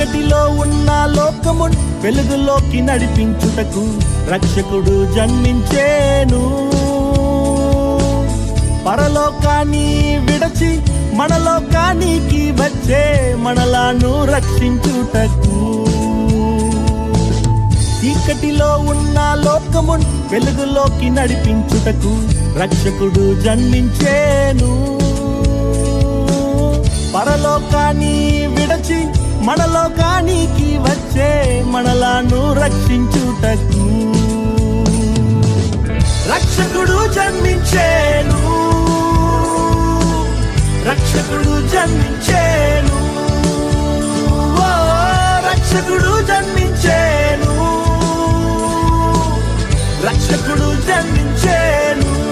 చీకటిలో ఉన్న లోకమున్ వెలుగులోకి నడిపించుటకు రక్షకుడు జన్మించేను. పరలోకాన్ని విడచి మనలోకానికి వచ్చే మనలను రక్షించుటకు. చీకటిలో ఉన్న లోకమున్ వెలుగులోకి నడిపించుటకు రక్షకుడు జన్మించేను. పరలోకాన్ని విడచి మనలోకానికి వచ్చే మనలను రక్షించుటకు రక్షకుడు జన్మించేను. రక్షకుడు జన్మించేను. ఓ రక్షకుడు జన్మించేను. రక్షకుడు జన్మించేను.